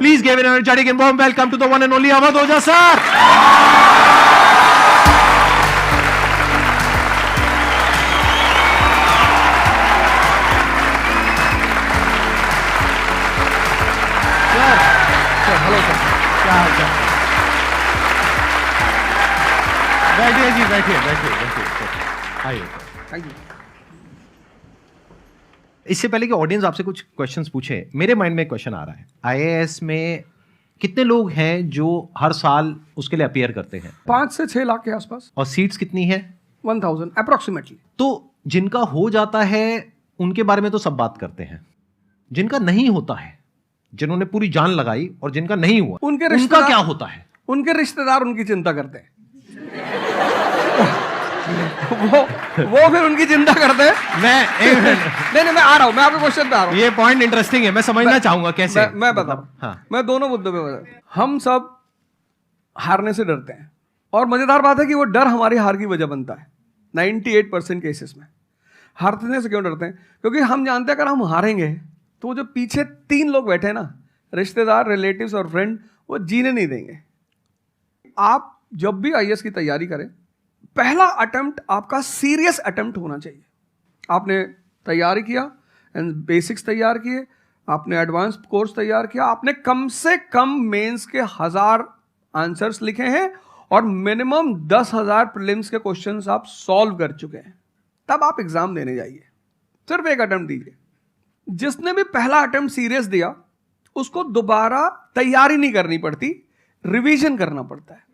Please give an energetic and warm welcome to the one and only Awadh Oja sir. Sir hello sir, क्या हाल चाल? बैठिए जी, बैठिए। आइए। Thank you. इससे पहले कि ऑडियंस आपसे कुछ क्वेश्चंस पूछे, मेरे माइंड में एक क्वेश्चन आ रहा है। आईएएस में कितने लोग हैं जो हर साल उसके लिए अपीयर करते हैं? 5 से 6 लाख के आसपास। और सीट्स कितनी है? 1000 अप्रोक्सीमेटली। तो जिनका हो जाता है उनके बारे में तो सब बात करते हैं, जिनका नहीं होता है, जिन्होंने पूरी जान लगाई और जिनका नहीं हुआ, उनका क्या होता है? उनके रिश्तेदार उनकी चिंता करते हैं। वो फिर उनकी चिंता करते हैं। नहीं मैं आ रहा हूं, मैं आपके क्वेश्चन पे आ रहा हूं। ये पॉइंट इंटरेस्टिंग है, मैं समझना चाहूंगा कैसे। मैं बताऊं। हाँ। मैं दोनों मुद्दों पे बता। हम सब हारने से डरते हैं, और मजेदार बात है कि वो डर हमारी हार की वजह बनता है। 98% केसेस में हारने से क्यों डरते हैं? क्योंकि हम जानते हैं अगर हम हारेंगे तो वो जो पीछे 3 लोग बैठे हैं ना, रिश्तेदार, रिलेटिव्स और फ्रेंड, वो जीने नहीं देंगे। आप जब भी आईएएस की तैयारी करें, पहला अटेम्प्ट आपका सीरियस अटेम्प्ट होना चाहिए। आपने तैयारी किया, बेसिक्स तैयार किए, आपने एडवांस कोर्स तैयार किया, आपने कम से कम मेंस के 1000 आंसर्स लिखे हैं और मिनिमम 10,000 प्रीलिम्स के क्वेश्चंस आप सॉल्व कर चुके हैं, तब आप एग्जाम देने जाइए। सिर्फ एक अटेम्प्ट दीजिए। जिसने भी पहला अटेम्प्ट सीरियस दिया, उसको दोबारा तैयारी नहीं करनी पड़ती, रिवीजन करना पड़ता है।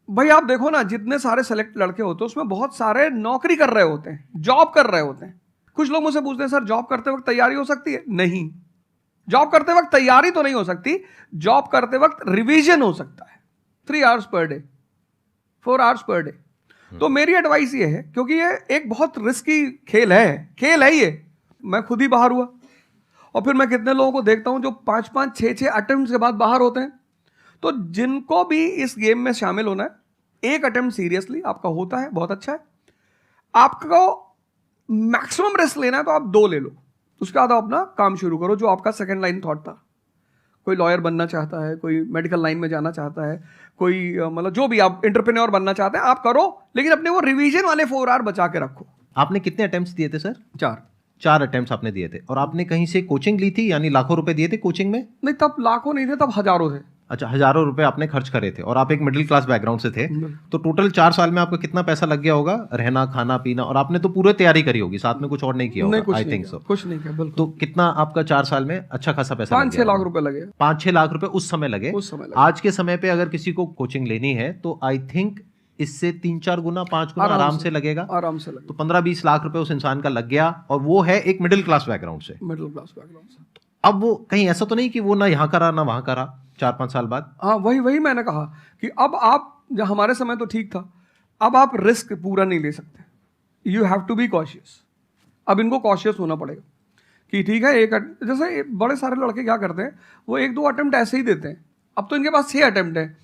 भाई आप देखो ना, जितने सारे सेलेक्ट लड़के होते हैं उसमें बहुत सारे नौकरी कर रहे होते हैं, जॉब कर रहे होते हैं। कुछ लोग मुझसे पूछते हैं सर जॉब करते वक्त तैयारी हो सकती है? नहीं, जॉब करते वक्त तैयारी तो नहीं हो सकती, जॉब करते वक्त रिवीजन हो सकता है। 3 hours per day, 4 hours per day. तो मेरी एडवाइस ये है, क्योंकि ये एक बहुत रिस्की खेल है ये। मैं खुद ही बाहर हुआ, और फिर मैं कितने लोगों को देखता हूं जो 5-5, 6-6 अटेम्प्ट के बाद बाहर होते हैं। तो जिनको भी इस गेम में शामिल होना है, एक अटेम्प्ट सीरियसली आपका होता है, बहुत अच्छा है। आपको मैक्सिमम रिस्क लेना है तो आप 2 ले लो, उसके बाद आप अपना काम शुरू करो, जो आपका सेकंड लाइन थॉट था। कोई लॉयर बनना चाहता है, कोई मेडिकल लाइन में जाना चाहता है, कोई मतलब जो भी आप एंटरप्रेन्योर बनना चाहते हैं, आप करो, लेकिन अपने वो रिवीजन वाले 4 आवर बचा के रखो। आपने कितने अटेम्प्ट्स दिए थे सर? 4 अटेम्प्ट्स आपने दिए थे। और आपने कहीं से कोचिंग ली थी, यानी लाखों रुपए दिए थे कोचिंग में? नहीं, तब लाखों नहीं थे, तब हजारों थे। अच्छा, हजारों रुपए आपने खर्च करे थे, और आप एक मिडिल क्लास बैकग्राउंड से थे। तो टोटल 4 साल में आपका कितना पैसा लग गया होगा? रहना, खाना, पीना, और आपने तो पूरी तैयारी करी होगी, साथ में कुछ और नहीं किया होगा? I think so. कुछ नहीं किया, बिल्कुल। तो कितना आपका 4 साल में अच्छा खासा पैसा? 5-6 लाख रुपए लगे। 5-6 लाख रुपए उस समय लगे। आज के समय पे अगर किसी को कोचिंग लेनी है तो आई थिंक इससे 3-4 गुना, 5 गुना आराम से लगेगा। आराम से लगेगा। तो 15-20 लाख रुपए उस इंसान का लग गया, और वो है एक मिडिल क्लास बैकग्राउंड से। अब वो कहीं ऐसा तो नहीं कि वो ना यहाँ करा ना वहां करा 4-5 साल बाद? हाँ, वही मैंने कहा कि अब आप, जब हमारे समय तो ठीक था, अब आप रिस्क पूरा नहीं ले सकते। You have to be cautious. अब इनको कॉशियस होना पड़ेगा कि ठीक है, जैसे बड़े सारे लड़के क्या करते हैं, वो 1-2 अटेम्प्ट ऐसे ही देते हैं। अब तो इनके पास 6 अटेम्प्ट है।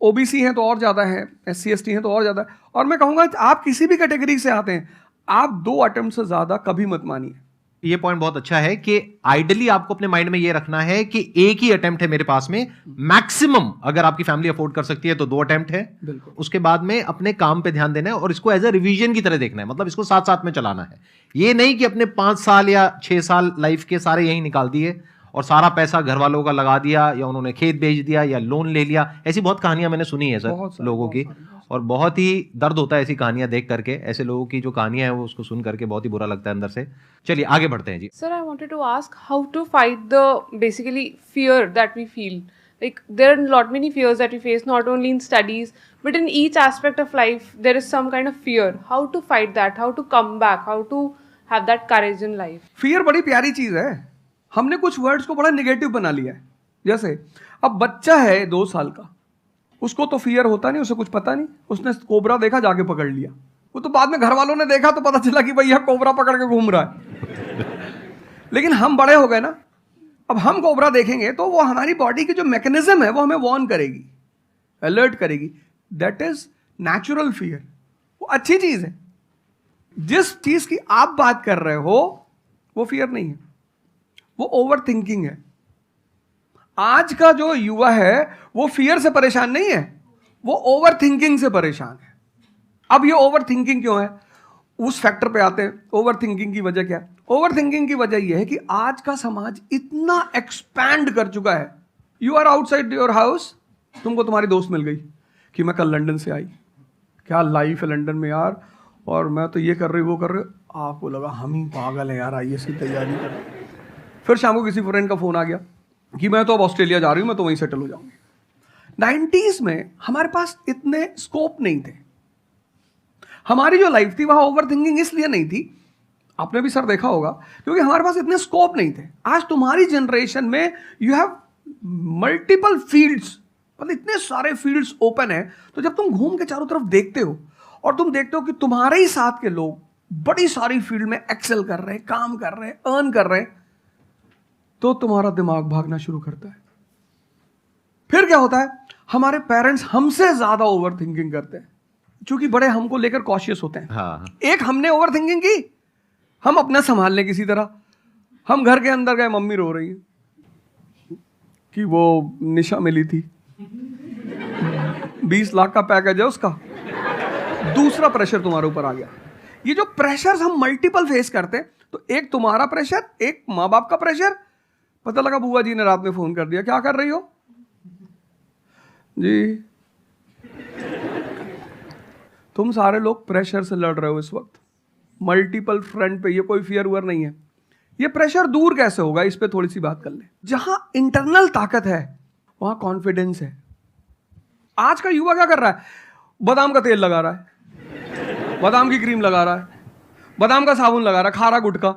ओबीसी हैं तो और ज़्यादा है, SC ST हैं तो और ज़्यादा है। और मैं कहूँगा आप किसी भी कैटेगरी से आते हैं, आप 2 अटेम्प्ट से ज़्यादा कभी मत मानिए। ये पॉइंट बहुत अच्छा है कि आइडियली आपको अपने माइंड में ये रखना है कि एक ही अटेम्प्ट है मेरे पास में, मैक्सिमम अगर आपकी फैमिली अफोर्ड कर सकती है तो 2 अटेम्प्ट है। बिल्कुल। उसके बाद में अपने काम पे ध्यान देना है, और इसको एज ए रिवीजन की तरह देखना है, मतलब इसको साथ साथ में चलाना है। ये नहीं कि अपने 5 साल या 6 साल लाइफ के सारे यही निकाल दिए और सारा पैसा घर वालों का लगा दिया, या उन्होंने खेत बेच दिया या लोन ले लिया। ऐसी बहुत कहानियां मैंने सुनी है सर लोगों की, और बहुत ही दर्द होता है ऐसी कहानियां देख करके। ऐसे लोगों की जो कहानियां हैं वो उसको सुन करके बहुत ही बुरा लगता है अंदर से। चलिए आगे बढ़ते हैं जी। Sir, I wanted to ask how to fight the basically fear that we feel. Like there are lot many fears that we face, not only in studies but in each aspect of life. There is some kind of fear. How to fight that? How to come back? How to have that courage in life? Fear बड़ी प्यारी चीज है। हमने कुछ words को बड़ा negative बना लिया है। जैसे अब बच्चा है 2 साल का, उसको तो फियर होता नहीं, उसे कुछ पता नहीं, उसने कोबरा देखा, जाके पकड़ लिया। वो तो बाद में घर वालों ने देखा तो पता चला कि भैया कोबरा पकड़ के घूम रहा है। लेकिन हम बड़े हो गए ना, अब हम कोबरा देखेंगे तो वो हमारी बॉडी की जो मैकेनिज्म है वो हमें वार्न करेगी, अलर्ट करेगी। That is natural fear. वो अच्छी चीज है। जिस चीज की आप बात कर रहे हो वो फियर नहीं है, वो ओवर थिंकिंग है। आज का जो युवा है वो फियर से परेशान नहीं है, वो ओवर थिंकिंग से परेशान है। अब ये ओवर थिंकिंग क्यों है, उस फैक्टर पे आते हैं। ओवर थिंकिंग की वजह क्या है? ओवर थिंकिंग की वजह यह है कि आज का समाज इतना एक्सपैंड कर चुका है। You are outside your house, तुमको तुम्हारी दोस्त मिल गई कि मैं कल लंदन से आई, क्या लाइफ है लंदन में यार, और मैं तो ये कर रही वो कर रही। आपको लगा हम ही पागल है यार, आईएएस की तैयारी कर रहे। फिर शाम को किसी फ्रेंड का फोन आ गया कि मैं तो अब ऑस्ट्रेलिया जा रही हूँ, मैं तो वहीं सेटल हो जाऊंगी। 90s में हमारे पास इतने स्कोप नहीं थे। हमारी जो लाइफ थी वहां ओवर थिंकिंग इसलिए नहीं थी, आपने भी सर देखा होगा, क्योंकि हमारे पास इतने स्कोप नहीं थे। आज तुम्हारी जनरेशन में यू हैव मल्टीपल फील्ड्स, मतलब इतने सारे फील्ड्स ओपन है। तो जब तुम घूम के चारों तरफ देखते हो और तुम देखते हो कि तुम्हारे ही साथ के लोग बड़ी सारी फील्ड में एक्सेल कर रहे हैं, काम कर रहे हैं, अर्न कर रहे हैं, तो तुम्हारा दिमाग भागना शुरू करता है। फिर क्या होता है, हमारे पेरेंट्स हमसे ज्यादा ओवर थिंकिंग करते हैं, क्योंकि बड़े हमको लेकर कॉशियस होते हैं। हाँ। एक हमने ओवर थिंकिंग की, हम अपना संभाल लें किसी तरह। हम घर के अंदर गए, मम्मी रो रही है कि वो निशा मिली थी, 20 लाख का पैकेज है उसका। दूसरा प्रेशर तुम्हारे ऊपर आ गया। ये जो प्रेशर हम मल्टीपल फेस करते हैं, तो एक तुम्हारा प्रेशर, एक माँ बाप का प्रेशर। पता लगा बुआ जी ने रात में फोन कर दिया, क्या कर रही हो जी? तुम सारे लोग प्रेशर से लड़ रहे हो इस वक्त, मल्टीपल फ्रंट पे। ये कोई फियर उयर नहीं है। ये प्रेशर दूर कैसे होगा, इस पे थोड़ी सी बात कर ले। जहां इंटरनल ताकत है वहां कॉन्फिडेंस है। आज का युवा क्या कर रहा है? बादाम का तेल लगा रहा है, बादाम की क्रीम लगा रहा है, बादाम का साबुन लगा रहा है, खा रहा गुटखा।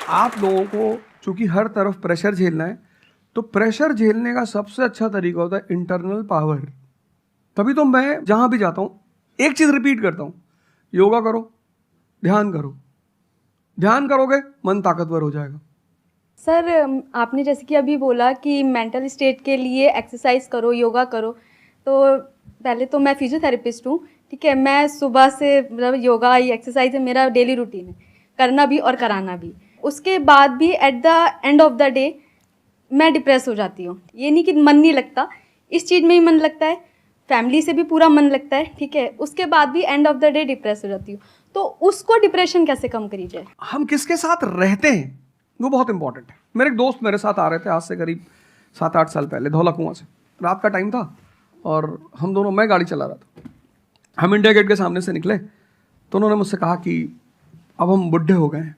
आप लोगों को चूंकि हर तरफ प्रेशर झेलना है, तो प्रेशर झेलने का सबसे अच्छा तरीका होता है इंटरनल पावर। तभी तो मैं जहां भी जाता हूं एक चीज रिपीट करता हूं, योगा करो, ध्यान करो। ध्यान करोगे मन ताकतवर हो जाएगा। सर, आपने जैसे कि अभी बोला कि मेंटल स्टेट के लिए एक्सरसाइज करो, योगा करो। तो पहले तो मैं फिजियोथेरेपिस्ट हूँ, ठीक है। मैं सुबह से मतलब योगा एक्सरसाइज है मेरा डेली रूटीन है, करना भी और कराना भी। उसके बाद भी at the end of the day मैं डिप्रेस हो जाती हूँ। ये नहीं कि मन नहीं लगता, इस चीज़ में ही मन लगता है, फैमिली से भी पूरा मन लगता है, ठीक है। उसके बाद भी end of the day depress हो जाती हूँ। तो उसको डिप्रेशन कैसे कम करी जाए? हम किसके साथ रहते हैं वो बहुत इंपॉर्टेंट है। मेरे एक दोस्त मेरे साथ आ रहे थे आज से करीब 7-8 साल पहले, धौला कुआं से। रात का टाइम था और हम दोनों, मैं गाड़ी चला रहा था, हम इंडिया गेट के सामने से निकले तो उन्होंने मुझसे कहा कि अब हम बुढ़े हो गए हैं।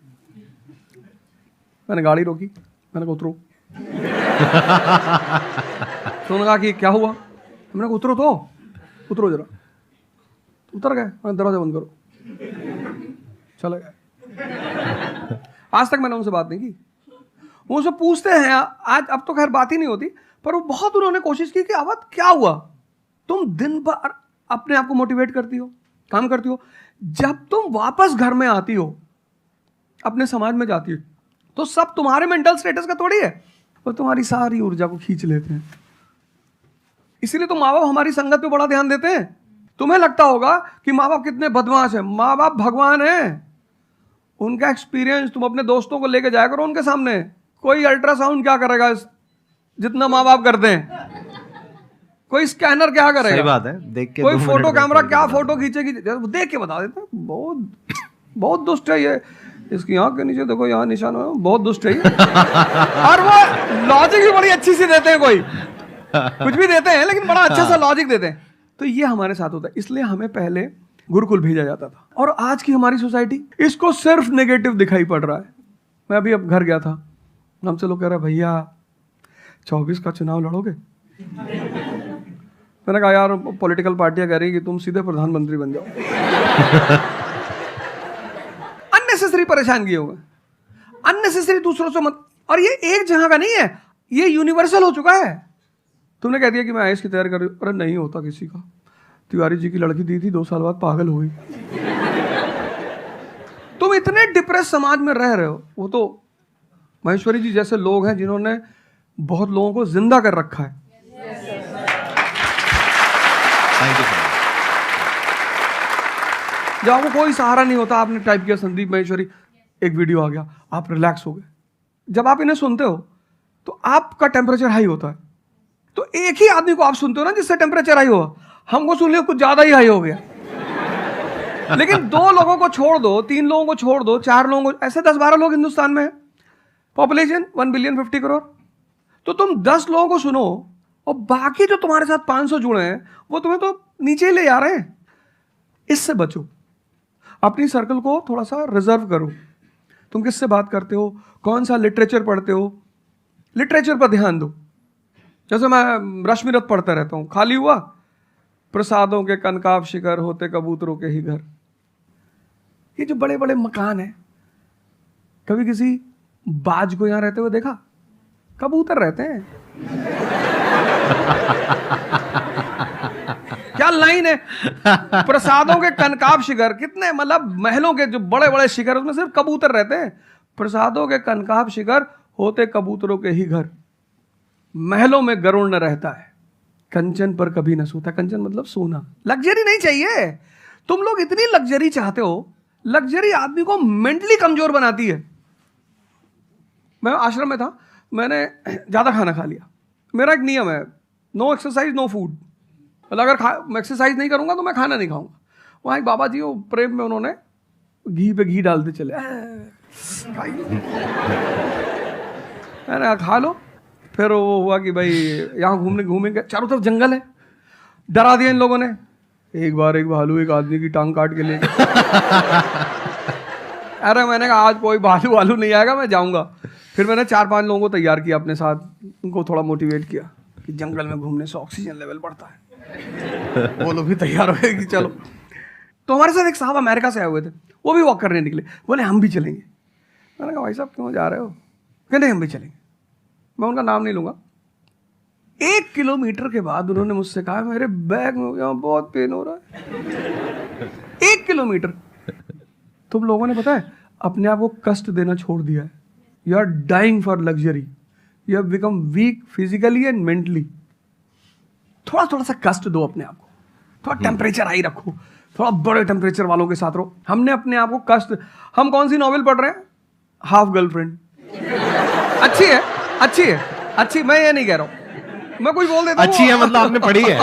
मैंने गाड़ी रोकी, मैंने कहा उतरो। तो उन्होंने कहा कि क्या हुआ? मैंने कहा उतरो तो, उतरो जरा। उतर गए, मैंने दरवाजा बंद करो, चले गए। आज तक मैंने उनसे बात नहीं की। वो उनसे पूछते हैं आज, अब तो खैर बात ही नहीं होती, पर वो बहुत उन्होंने कोशिश की कि अवध क्या हुआ? तुम दिन भर अपने आप को मोटिवेट करती हो, काम करती हो, जब तुम वापस घर में आती हो, अपने समाज में जाती हो, तो सब तुम्हारे मेंटल स्टेटस का थोड़ी है, वो तुम्हारी सारी ऊर्जा को खींच लेते हैं। इसीलिए तो माँ बाप हमारी संगत पे बड़ा ध्यान देते हैं। तुम्हें लगता होगा कि माँ बाप कितने बदमाश हैं, माँ बाप भगवान हैं। उनका एक्सपीरियंस तुम अपने दोस्तों को लेके जाया करो उनके सामने। कोई अल्ट्रासाउंड क्या करेगा जितना माँ बाप करते हैं? कोई स्कैनर क्या करेगा? सही बात है, देख के कोई 2 मिनट फोटो में कैमरा पता क्या चल फोटो खींचेगी, देख के बता देते हैं। बहुत दुष्ट है ये। इसकी आंख के नीचे देखो, यहाँ निशान है, बहुत दुष्ट है ये। और वो लॉजिक भी बड़ी अच्छी सी देते हैं, कोई कुछ भी देते हैं लेकिन बड़ा अच्छा सा लॉजिक देते हैं। तो ये हमारे साथ होता है। इसलिए हमें पहले गुरुकुल भेजा जाता था, और आज की हमारी सोसाइटी इसको सिर्फ नेगेटिव दिखाई पड़ रहा है। मैं अभी अब घर गया था, हमसे लोग कह रहे भैया 24 का चुनाव लड़ोगे? मैंने कहा यार पॉलिटिकल पार्टियां कह रही कि तुम सीधे प्रधानमंत्री बन जाओ। अननेसेसरी परेशान किए हुए, अननेसेसरी दूसरों से मत। और ये एक जगह का नहीं है, ये यूनिवर्सल हो चुका है। तुमने कह दिया कि मैं आईएएस की तैयारी कर रही हूँ, अरे नहीं होता किसी का। तिवारी जी की लड़की दी थी, 2 साल बाद पागल हो गई। तुम इतने डिप्रेस समाज में रह रहे हो। वो तो महेश्वरी जी जैसे लोग हैं जिन्होंने बहुत लोगों को जिंदा कर रखा है। Thank you. जब आपको कोई सहारा नहीं होता, आपने टाइप किया संदीप महेश्वरी, एक वीडियो आ गया, आप रिलैक्स हो गए। जब आप इन्हें सुनते हो तो आपका टेम्परेचर हाई होता है। तो एक ही आदमी को आप सुनते हो ना जिससे टेम्परेचर हाई हुआ, हमको सुन लिया कुछ ज्यादा ही हाई हो गया। लेकिन 2 लोगों को छोड़ दो, 3 लोगों को छोड़ दो, 4 लोगों को, ऐसे 10-12 लोग हिंदुस्तान में है, पॉपुलेशन 1 बिलियन 50 करोड़। तो तुम 10 लोगों को सुनो और बाकी जो तुम्हारे साथ 500 जुड़े हैं वो तुम्हें तो नीचे ही ले जा रहे हैं। इससे बचो, अपनी सर्कल को थोड़ा सा रिजर्व करो। तुम किससे बात करते हो, कौन सा लिटरेचर पढ़ते हो, लिटरेचर पर ध्यान दो। जैसे मैं रश्मिरथ पढ़ता रहता हूँ, खाली हुआ, प्रसादों के कनकाब शिखर होते कबूतरों के ही घर। ये जो बड़े बड़े मकान हैं, कभी किसी बाज को यहां रहते हुए देखा? कबूतर रहते हैं। क्या लाइन है, प्रसादों के कनकाब शिखर, कितने मतलब महलों के जो बड़े बड़े शिखर, उसमें सिर्फ कबूतर रहते हैं। प्रसादों के कनकाब शिखर होते कबूतरों के ही घर, महलों में गरुड़ न रहता है, कंचन पर कभी न सोता। कंचन मतलब सोना। लग्जरी नहीं चाहिए। तुम लोग इतनी लग्जरी चाहते हो, लग्जरी आदमी को मेंटली कमजोर बनाती है। मैं आश्रम में था, मैंने ज्यादा खाना खा लिया। मेरा एक नियम है, नो एक्सरसाइज नो फूड। मतलब अगर मैं एक्सरसाइज नहीं करूंगा तो मैं खाना नहीं खाऊंगा। वहां एक बाबा जी, वो प्रेम में उन्होंने घी पे घी डालते चले, मैंने खा लो। फिर वो हुआ कि भाई यहाँ घूमेंगे, चारों तरफ जंगल है, डरा दिया इन लोगों ने। एक बार एक भालू एक आदमी की टांग काट के ले गया। अरे मैंने कहा आज कोई भालू वालू नहीं आएगा, मैं जाऊंगा। फिर मैंने 4-5 लोगों को तैयार किया अपने साथ, उनको थोड़ा मोटिवेट किया कि जंगल में घूमने से ऑक्सीजन लेवल बढ़ता है। वो लोग भी तैयार हो गए कि चलो। तो हमारे साथ एक साहब अमेरिका से आए हुए थे, वो भी वॉक करने निकले, बोले हम भी चलेंगे। मैंने कहा भाई साहब क्यों जा रहे हो? कहते हम भी चलेंगे। मैं उनका नाम नहीं लूंगा। 1 किलोमीटर के बाद उन्होंने मुझसे कहा मेरे बैग में यहाँ बहुत पेन हो रहा है। 1 किलोमीटर। तुम लोगों ने पता है अपने आप को कष्ट देना छोड़ दिया है। You are dying for luxury, you have become weak physically and mentally. थोड़ा थोड़ा सा कष्ट दो अपने आप को, थोड़ा टेम्परेचर हाई रखो, थोड़ा बड़े टेम्परेचर वालों के साथ रहो। हमने अपने आप को कष्ट, हम कौन सी नॉवेल पढ़ रहे हैं? Half girlfriend. अच्छी है, अच्छी है, अच्छी, मैं ये नहीं कह रहा हूं, मैं कुछ बोल देता हूं। अच्छी है मतलब आपने पढ़ी है।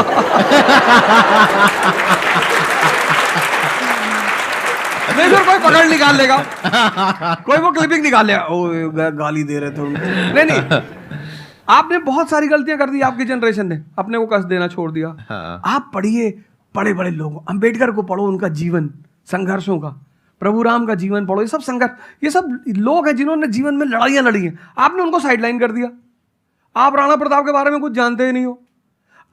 नहीं फिर कोई पकड़ निकाल लेगा, कोई वो क्लिपिंग निकाल लेगा, ओ गाली दे रहे थे उनको। नहीं, आपने बहुत सारी गलतियां कर दी, आपकी जनरेशन ने अपने को कष्ट देना छोड़ दिया। हाँ। आप पढ़िए बड़े बड़े लोगों, अंबेडकर को पढ़ो, उनका जीवन संघर्षों का, प्रभु राम का जीवन पढ़ो। ये सब संघर्ष, ये सब लोग हैं जिन्होंने जीवन में लड़ाइयां लड़ी हैं। आपने उनको साइडलाइन कर दिया। आप राणा प्रताप के बारे में कुछ जानते ही नहीं हो,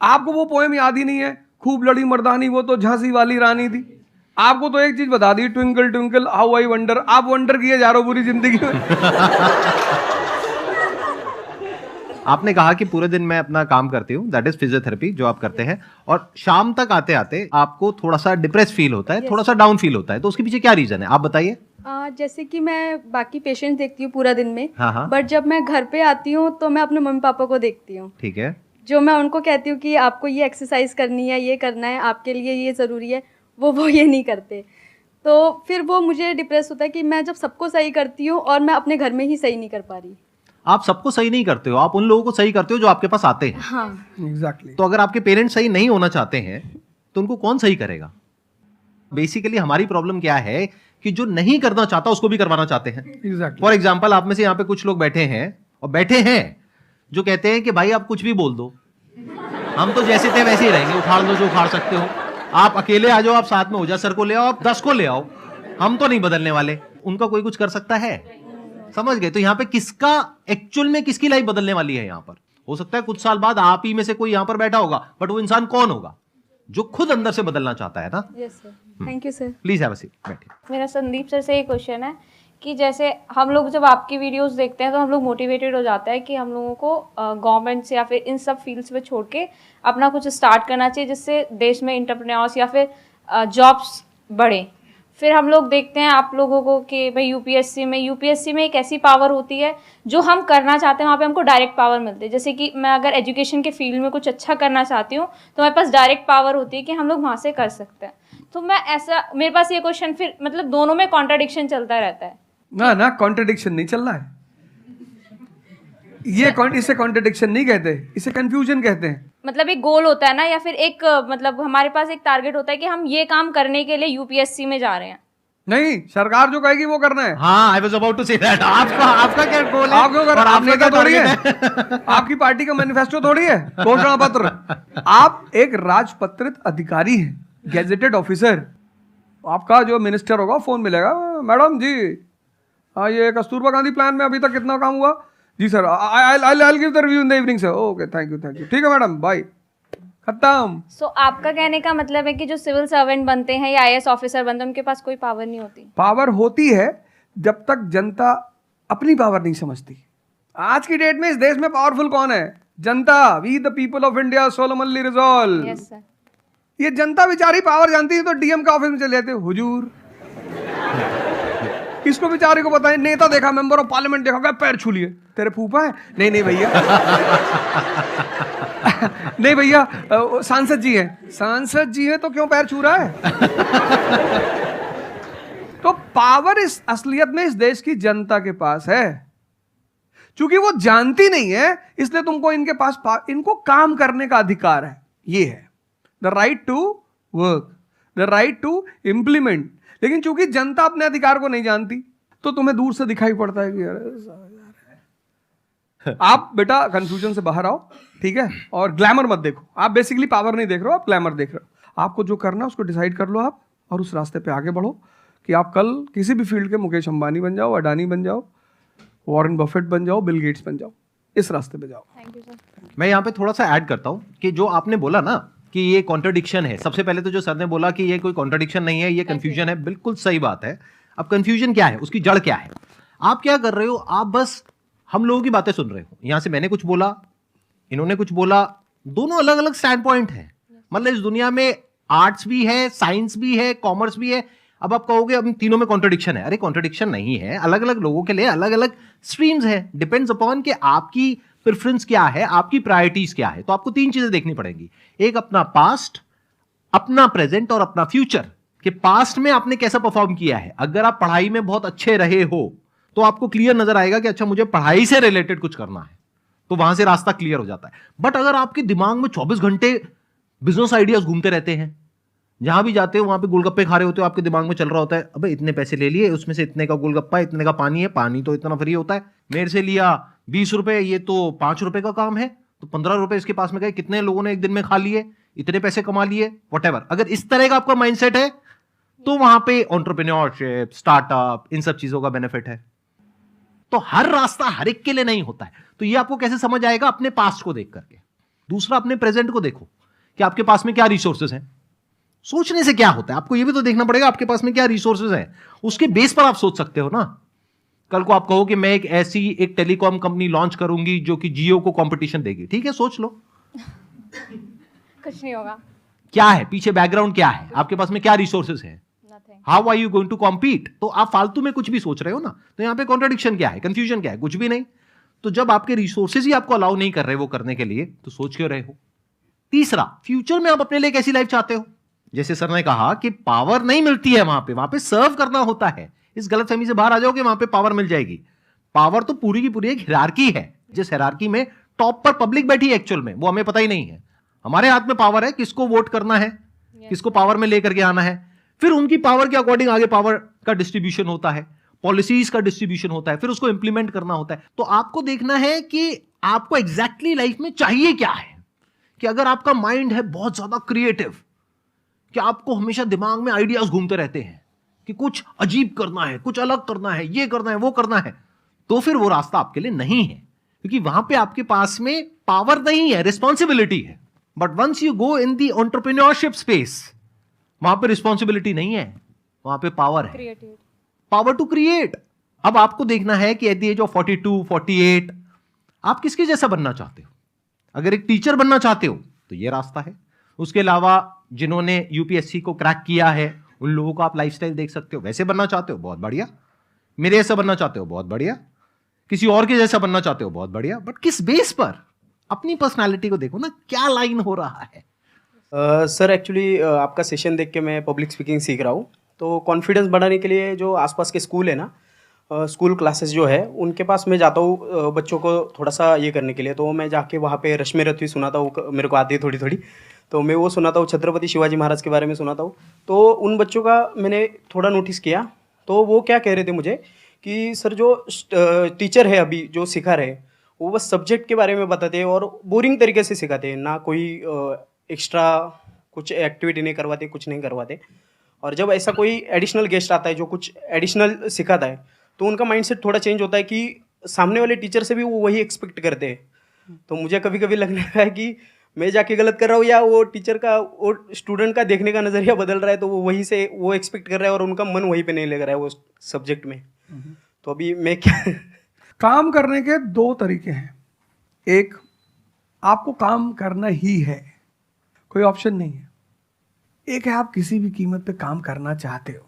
आपको वो पोएम याद ही नहीं है, खूब लड़ी मर्दानी वो तो झांसी वाली रानी थी। आपको तो एक चीज बता दी, twinkle twinkle how I wonder. आप वंडर किए जा रहे हो पूरी जिंदगी में। आपने कहा कि पूरे दिन मैं अपना काम करती हूँ, दैट इज फिजियोथेरेपी जो आप करते हैं, और शाम तक आते आते आपको थोड़ा सा डिप्रेस फील होता है, थोड़ा सा डाउन फील होता है, तो उसके पीछे क्या रीजन है आप बताइए। जैसे कि मैं बाकी पेशेंट देखती हूँ पूरा दिन में, हाँ। बट जब मैं घर पे आती हूँ तो मैं अपने मम्मी पापा को देखती हूँ। ठीक है। जो मैं उनको कहती हूँ कि आपको ये एक्सरसाइज करनी है, ये करना है, आपके लिए ये ज़रूरी है, वो ये नहीं करते। तो फिर वो मुझे डिप्रेस होता है कि मैं जब सबको सही करती हूँ और मैं अपने घर में ही सही नहीं कर पा रही। आप सबको सही नहीं करते हो, आप उन लोगों को सही करते हो जो आपके पास आते हैं। हाँ एग्जैक्टली। तो अगर आपके पेरेंट्स सही नहीं होना चाहते हैं तो उनको कौन सही करेगा? बेसिकली हमारी प्रॉब्लम क्या है कि जो नहीं करना चाहता उसको भी करवाना चाहते हैं। एग्जैक्टली। फॉर एग्जाम्पल, आप में से यहाँ पे कुछ लोग बैठे हैं और बैठे हैं जो कहते हैं कि भाई आप कुछ भी बोल दो, हम तो जैसे थे वैसे ही रहेंगे, उखाड़ लो जो उखाड़ सकते हो, आप अकेले आ जाओ, आप साथ में ओझा सर को ले आओ, आप 10 को ले आओ, हम तो नहीं बदलने वाले। उनका कोई कुछ कर सकता है? समझ गए? तो यहाँ पे किसका एक्चुअल में किसकी लाइफ बदलने वाली है? यहाँ पर हो सकता है कुछ साल बाद आप ही में से कोई यहाँ पर बैठा होगा, बट वो इंसान कौन होगा? जो खुद अंदर से बदलना चाहता है ना। Yes sir, thank you sir. Please have a seat, बैठिए। मेरा संदीप सर से ये क्वेश्चन है कि जैसे हम लोग जब आपकी वीडियोस देखते हैं तो हम लोग मोटिवेटेड हो जाता है कि हम लोगों को गवर्नमेंट से या फिर इन सब फील्ड्स में छोड़ के अपना कुछ स्टार्ट करना चाहिए जिससे देश में एंटरप्रेन्योर्स या फिर जॉब्स बढ़े। फिर हम लोग देखते हैं आप लोगों को कि भाई यूपीएससी में एक ऐसी पावर होती है जो हम करना चाहते हैं वहाँ पे हमको डायरेक्ट पावर मिलती है। जैसे कि मैं अगर एजुकेशन के फील्ड में कुछ अच्छा करना चाहती हूँ तो हमारे पास डायरेक्ट पावर होती है कि हम लोग वहाँ से कर सकते हैं। तो मैं ऐसा, मेरे पास ये क्वेश्चन फिर मतलब दोनों में कॉन्ट्राडिक्शन चलता रहता है। ना कॉन्ट्रडिक्शन नहीं चल रहा है, इसे कॉन्ट्रडिक्शन नहीं कहते, इसे कंफ्यूजन कहते हैं। मतलब एक गोल होता है ना, या फिर एक मतलब हमारे पास एक टारगेट होता है कि हम ये काम करने के लिए यूपीएससी में जा रहे हैं। नहीं, सरकार जो कहेगी वो करना है। हाँ, I was about to say that. आपका क्या गोल है? आप क्यों कर, और आप आपका नेता क्या थोड़ी है, target आपकी पार्टी का मैनिफेस्टो थोड़ी है, घोषणा पत्र। आप एक राजपत्रित अधिकारी हैं, गैजेटेड ऑफिसर। आपका जो मिनिस्टर होगा फोन मिलेगा, मैडम जी ये कस्तूरबा गांधी प्लान में अभी तक कितना काम हुआ? जी sir, I give the review in the evening sir. Okay, thank you, ठीक है मैडम, बाय, खत्म। सो आपका कहने का मतलब है कि जो सिविल सर्वेंट बनते हैं या आईएएस ऑफिसर बनते हैं उनके पास कोई पावर नहीं होती? पावर होती है जब तक जनता अपनी पावर नहीं समझती। आज की डेट में इस देश में पावरफुल कौन है? जनता। We the people of India solemnly resolve. Yes sir. ये जनता बेचारी पावर जानती है तो डीएम का ऑफिस में चले जाते, हुजूर इसको बेचारे को बताएं, नेता देखा, मेंबर ऑफ पार्लियामेंट देखा, क्या पैर छू लिए, तेरे फूफा है? नहीं भैया नहीं भैया, सांसद जी हैं। सांसद जी हैं तो क्यों पैर छू रहा है? तो पावर इस असलियत में इस देश की जनता के पास है। चूंकि वो जानती नहीं है इसलिए तुमको इनके पास इनको काम करने का अधिकार है। ये है the right to work, the right to implement. लेकिन चूंकि जनता अपने अधिकार को नहीं जानती तो तुम्हें दूर से दिखाई पड़ता है कि अरे आप बेटा कंफ्यूजन से बाहर आओ, ठीक है? और ग्लैमर मत देखो। आप बेसिकली पावर नहीं देख रहे हो, आप ग्लैमर देख रहे हो। आपको जो करना है उसको डिसाइड कर लो आप, और उस रास्ते पे आगे बढ़ो कि आप कल किसी भी फील्ड के मुकेश अंबानी बन जाओ, अडानी बन जाओ, वॉरेन बफेट बन जाओ, बिल गेट्स बन जाओ। इस रास्ते पे जाओ। Thank you sir. मैं यहाँ पे थोड़ा सा ऐड करता हूँ कि जो आपने बोला ना कि ये कॉन्ट्रडिक्शन है, सबसे पहले तो जो सर ने बोला कि ये कोई कॉन्ट्रडिक्शन नहीं है, ये कंफ्यूजन है, बिल्कुल सही बात है। अब कंफ्यूजन क्या है, उसकी जड़ क्या है? आप क्या कर रहे हो? आप बस हम लोगों की बातें सुन रहे हो। यहां से मैंने कुछ बोला, इन्होंने कुछ बोला, दोनों अलग अलग स्टैंड पॉइंट है। मतलब इस दुनिया में आर्ट्स भी है, साइंस भी है, कॉमर्स भी है। अब आप कहोगे अब तीनों में कॉन्ट्रडिक्शन है। अरे कॉन्ट्रडिक्शन नहीं है, अलग अलग लोगों के लिए अलग अलग स्ट्रीम्स है। डिपेंड्स अपॉन कि आपकी प्रेफरेंस क्या है, आपकी प्रायोरिटीज क्या है। तो आपको तीन चीजें देखनी पड़ेंगी, एक अपना पास्ट, अपना प्रेजेंट और अपना फ्यूचर। कि पास्ट में आपने कैसा परफॉर्म किया है। अगर आप पढ़ाई में बहुत अच्छे रहे हो तो आपको क्लियर नजर आएगा कि अच्छा मुझे पढ़ाई से रिलेटेड कुछ करना है, तो वहां से रास्ता क्लियर हो जाता है। बट अगर आपके दिमाग में 24 घंटे बिजनेस आइडियाज घूमते रहते हैं, जहां भी जाते हो वहां पे गोलगप्पे खा रहे होते हो, आपके दिमाग में चल रहा होता है अबे इतने पैसे ले लिए, उसमें से इतने का गोलगप्पा, इतने का पानी है, पानी तो इतना फ्री होता है, मेरे से लिया 20 रुपए, ये तो 5 रुपए का काम है, तो 15 रुपए इसके पास में गए, कितने लोगों ने एक दिन में खा लिए, इतने पैसे कमा लिए, व्हाटएवर। अगर इस तरह का आपका माइंडसेट है तो वहां पे एंटरप्रेन्योरशिप, स्टार्टअप, इन सब चीजों का बेनिफिट है। तो हर रास्ता हर एक के लिए नहीं होता है। तो ये आपको कैसे समझ आएगा? अपने पास्ट को देख करके। दूसरा, अपने प्रेजेंट को देखो कि आपके पास में क्या रिसोर्सेज हैं। सोचने से क्या होता है, आपको ये भी तो देखना पड़ेगा आपके पास में क्या रिसोर्सेज हैं। उसके बेस पर आप सोच सकते हो ना। कल को आप कहो कि मैं एक टेलीकॉम कंपनी लॉन्च करूंगी जो कि जियो को कंपटीशन देगी, ठीक है, सोच लो। कुछ नहीं होगा। क्या है पीछे, बैकग्राउंड क्या है, आपके पास में क्या रिसोर्सेज है, how are you going to compete. तो आप फालतू में कुछ भी सोच रहे हो ना। तो यहां पे कॉन्ट्रडिक्शन क्या है, कंफ्यूजन क्या है? कुछ भी नहीं। तो जब आपके रिसोर्सेज ही आपको अलाउ नहीं कर रहे वो करने के लिए, तो सोच क्यों रहे हो? तीसरा, फ्यूचर में आप अपने लिए कैसी लाइफ चाहते हो। जैसे सर ने कहा कि पावर नहीं मिलती है वहां पे सर्व करना होता है। इस गलतफहमी से बाहर आ जाओ कि वहां पे पावर मिल जाएगी। पावर तो पूरी की पूरी एक हिरार्की है, जिस हिरार्की में टॉप पर पब्लिक बैठी है एक्चुअल में, वो हमें पता ही नहीं है। हमारे हाथ में पावर है, किसको वोट करना है, किसको पावर में लेकर के आना है। फिर उनकी पावर के अकॉर्डिंग आगे पावर का डिस्ट्रीब्यूशन होता है, पॉलिसीज का डिस्ट्रीब्यूशन होता है, फिर उसको इंप्लीमेंट करना होता है। तो आपको देखना है कि आपको एग्जैक्टली लाइफ में चाहिए क्या है। कि अगर आपका माइंड है बहुत ज्यादा क्रिएटिव, कि आपको हमेशा दिमाग में आइडियाज घूमते रहते हैं कि कुछ अजीब करना है, कुछ अलग करना है, ये करना है, वो करना है, तो फिर वो रास्ता आपके लिए नहीं है। क्योंकि वहां पे आपके पास में पावर नहीं है, रिस्पॉन्सिबिलिटी है। But once you go in the entrepreneurship space, वहां पे रिस्पॉन्सिबिलिटी नहीं है, वहां पे पावर है, पावर टू क्रिएट। अब आपको देखना है कि एट द एज ऑफ 42, 48 आप किसके जैसा बनना चाहते हो। अगर एक टीचर बनना चाहते हो तो ये रास्ता है। उसके अलावा जिन्होंने यूपीएससी को क्रैक किया है उन लोगों का आप लाइफस्टाइल देख सकते हो। वैसे बनना चाहते हो, बहुत बढ़िया। मेरे जैसा बनना चाहते हो, बहुत बढ़िया। किसी और के जैसा बनना चाहते हो, बहुत बढ़िया। बट किस बेस पर? अपनी पर्सनालिटी को देखो ना, क्या लाइन हो रहा है। सर एक्चुअली आपका सेशन देख के मैं पब्लिक स्पीकिंग सीख रहा हूँ। तो कॉन्फिडेंस बढ़ाने के लिए जो आसपास के स्कूल है ना, स्कूल क्लासेस जो है उनके पास मैं जाता हूँ बच्चों को थोड़ा सा ये करने के लिए। तो मैं जाके वहाँ पे रश्मि रथी सुनाता हूँ, मेरे को आती है थोड़ी थोड़ी, तो मैं वो सुनाता हूँ। छत्रपति शिवाजी महाराज के बारे में सुनाता हूँ। तो उन बच्चों का मैंने थोड़ा नोटिस किया, तो वो क्या कह रहे थे मुझे कि सर जो टीचर है अभी जो सिखा रहे हैं वो बस सब्जेक्ट के बारे में बताते हैं और बोरिंग तरीके से सिखाते हैं, ना कोई एक्स्ट्रा कुछ एक्टिविटी नहीं करवाते, कुछ नहीं करवाते। और जब ऐसा कोई एडिशनल गेस्ट आता है जो कुछ एडिशनल सिखाता है तो उनका माइंडसेट थोड़ा चेंज होता है कि सामने वाले टीचर से भी वो वही एक्सपेक्ट करते हैं। तो मुझे कभी कभी लगने लगा है कि मैं जाके गलत कर रहा हूँ या वो टीचर का, वो स्टूडेंट का देखने का नज़रिया बदल रहा है, तो वो वहीं से वो एक्सपेक्ट कर रहा है और उनका मन वहीं पे नहीं लग रहा है वो सब्जेक्ट में। तो अभी मैं क्या काम करने के दो तरीके हैं। एक, आपको काम करना ही है, कोई ऑप्शन नहीं है। एक है आप किसी भी कीमत पे काम करना चाहते हो।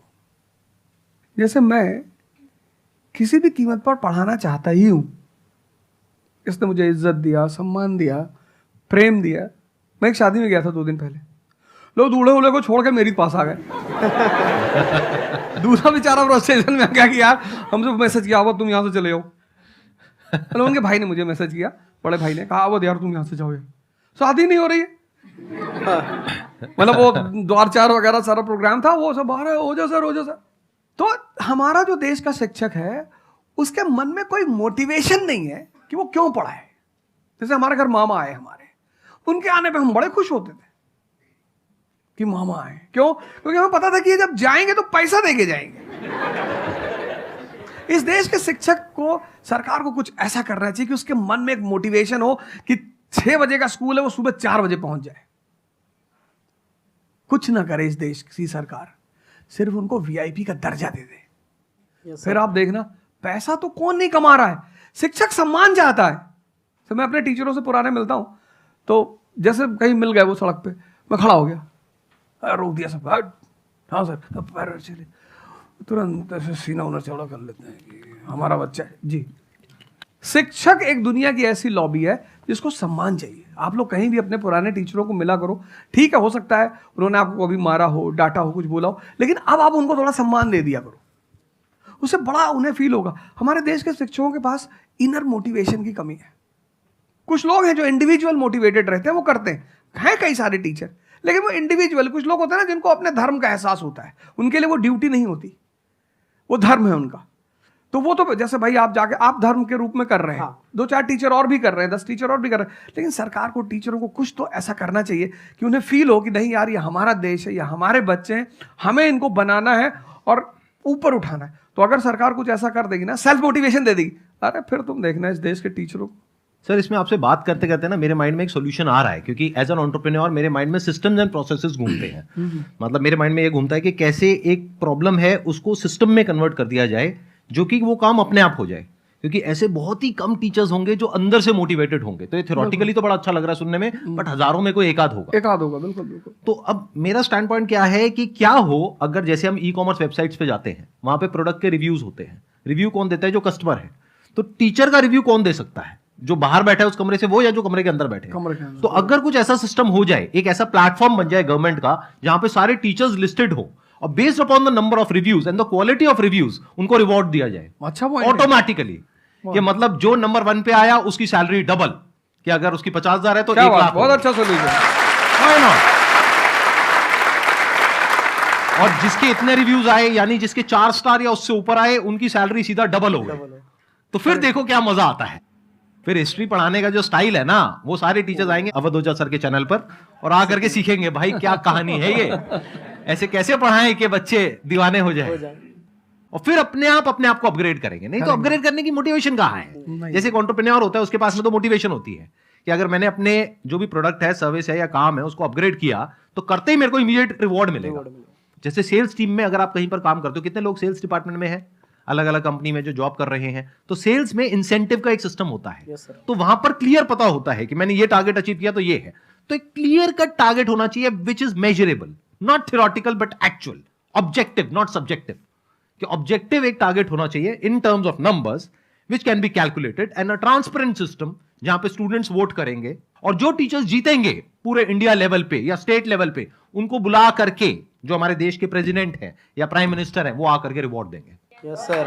जैसे मैं किसी भी कीमत पर पढ़ाना चाहता ही हूं। इसने मुझे इज्जत दिया, सम्मान दिया, प्रेम दिया। मैं एक शादी में गया था 2 दिन पहले, लोग दूल्हे उल्हे को छोड़ के मेरे पास आ गए। दूसरा बेचारा फ्रस्ट्रेशन में आ गया कि यार हमसे मैसेज किया हुआ तुम यहाँ से चले जाओ। मतलब उनके भाई ने मुझे मैसेज किया, बड़े भाई ने कहा वो यार तुम यहाँ से जाओ, शादी नहीं हो रही है। मतलब वो द्वार चार वगैरह सारा प्रोग्राम था, वो सब बाहर हो जाओ सर। तो हमारा जो देश का शिक्षक है उसके मन में कोई मोटिवेशन नहीं है कि वो क्यों पढ़ाए। जैसे हमारे घर मामा आए हमारे, उनके आने पे हम बड़े खुश होते थे कि मामा आए। क्यों? क्योंकि हमें पता था कि ये जब जाएंगे तो पैसा देके जाएंगे। इस देश के शिक्षक को, सरकार को कुछ ऐसा करना चाहिए कि उसके मन में एक मोटिवेशन हो कि 6 बजे का स्कूल है वो सुबह 4 बजे पहुंच जाए। कुछ ना करे इस देश की सरकार, सिर्फ उनको वीआईपी का दर्जा दे दे। फिर आप देखना, पैसा तो कौन नहीं कमा रहा है, शिक्षक सम्मान चाहता है। तो मैं अपने टीचरों से पुराने मिलता हूं, तो जैसे कहीं मिल गए वो सड़क पे, मैं खड़ा हो गया, रोक दिया सब, हाँ सर, पैर चले, तुरंत ऐसे सीना उन्हें चौड़ा कर लेते हैं कि हमारा बच्चा है जी। शिक्षक एक दुनिया की ऐसी लॉबी है जिसको सम्मान चाहिए। आप लोग कहीं भी अपने पुराने टीचरों को मिला करो, ठीक है, हो सकता है उन्होंने आपको कभी मारा हो, डांटा हो, कुछ बोला हो, लेकिन अब आप उनको थोड़ा सम्मान दे दिया करो, उससे बड़ा उन्हें फील होगा। हमारे देश के शिक्षकों के पास इनर मोटिवेशन की कमी है। कुछ लोग हैं जो इंडिविजुअल मोटिवेटेड रहते हैं, वो करते हैं कई सारे टीचर, लेकिन वो इंडिविजुअल। कुछ लोग होते हैं ना जिनको अपने धर्म का एहसास होता है, उनके लिए वो ड्यूटी नहीं होती, वो धर्म है उनका। तो वो तो जैसे भाई आप जाके आप धर्म के रूप में कर रहे हैं, 2-4 टीचर और भी कर रहे हैं, 10 टीचर और भी कर रहे हैं, लेकिन सरकार को, टीचरों को कुछ तो ऐसा करना चाहिए कि उन्हें फील हो कि नहीं यार ये हमारा देश है, ये हमारे बच्चे हैं, हमें इनको बनाना है और ऊपर उठाना है। तो अगर सरकार कुछ ऐसा कर देगी ना, सेल्फ मोटिवेशन दे देगी, अरे फिर तुम देखना इस देश के टीचरों को। सर इसमें आपसे बात करते करते ना मेरे माइंड में एक सॉल्यूशन आ रहा है, क्योंकि एज एन एंटरप्रेन्योर मेरे माइंड में सिस्टम्स एंड प्रोसेसेस घूमते हैं। मतलब मेरे माइंड में ये घूमता है कि कैसे एक प्रॉब्लम है उसको सिस्टम में कन्वर्ट कर दिया जाए, जो कि वो काम अपने आप हो जाए। क्योंकि ऐसे बहुत ही कम टीचर्स होंगे जो अंदर से मोटिवेटेड होंगे। तो ये थ्योरेटिकली तो बड़ा अच्छा लग रहा है सुनने में, बट हजारों में कोई एक आध होगा। बिल्कुल बिल्कुल। तो अब मेरा स्टैंड पॉइंट क्या है कि क्या हो अगर जैसे हम ई-कॉमर्स वेबसाइट्स पे जाते हैं, वहां पे प्रोडक्ट के रिव्यूज होते हैं। रिव्यू कौन देता है? जो कस्टमर है। तो टीचर का रिव्यू कौन दे सकता है? जो बाहर बैठा है उस कमरे से वो, या जो कमरे के अंदर बैठे हैं। तो अगर कुछ ऐसा सिस्टम हो जाए, एक ऐसा प्लेटफॉर्म बन जाए गवर्नमेंट का जहां पे सारे टीचर्स लिस्टेड हो और based upon the number of reviews and the quality of reviews उनको रिवॉर्ड दिया जाए अच्छा ऑटोमेटिकली। कि मतलब जो नंबर 1 पे आया उसकी सैलरी डबल, कि अगर उसकी 50,000 है तो 1 लाख। बहुत अच्छा सोल्यूशन। और जिसके इतने रिव्यूज आए, यानी जिसके 4 स्टार या उससे ऊपर आए, उनकी सैलरी सीधा डबल हो गई। तो फिर देखो क्या मजा आता है। फिर हिस्ट्री पढ़ाने का जो स्टाइल है ना, वो सारे टीचर्स आएंगे अवध ओझा सर के चैनल पर और आकर के सीखेंगे भाई क्या कहानी है ये, ऐसे कैसे पढ़ाएं कि बच्चे दीवाने हो जाए। और फिर अपने आप को अपग्रेड करेंगे। नहीं तो अपग्रेड करने की मोटिवेशन कहाँ है? जैसे एक एंटरप्रेन्योर होता है, उसके पास में तो मोटिवेशन होती है कि अगर मैंने अपने जो भी प्रोडक्ट है, सर्विस है या काम है, उसको अपग्रेड किया तो करते ही मेरे को इमीडिएट रिवॉर्ड मिलेगा। जैसे सेल्स टीम में अगर आप कहीं पर काम करते हो, कितने लोग सेल्स डिपार्टमेंट में है, अलग अलग कंपनी में जो जॉब कर रहे हैं, तो सेल्स में इंसेंटिव का एक सिस्टम होता है। तो वहां पर क्लियर पता होता है कि मैंने ये टारगेट अचीव किया तो ये है। तो एक क्लियर कट टारगेट होना चाहिए which is measurable, not theoretical but actual, objective not subjective. कि ऑब्जेक्टिव एक टारगेट होना चाहिए in terms of numbers which can be calculated, and a transparent system जहां पे स्टूडेंट्स वोट करेंगे और जो टीचर्स जीतेंगे पूरे इंडिया लेवल पे या स्टेट लेवल पे उनको बुला करके, जो हमारे देश के प्रेसिडेंट हैं या प्राइम मिनिस्टर हैं, वो आकर के रिवॉर्ड देंगे। Yes sir.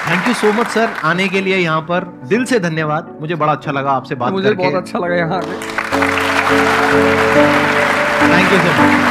Thank you so much sir आने के लिए यहाँ पर, दिल से धन्यवाद। मुझे बड़ा अच्छा लगा आपसे बात मुझे करके। बहुत अच्छा लगा यहाँ आके। Thank you so much.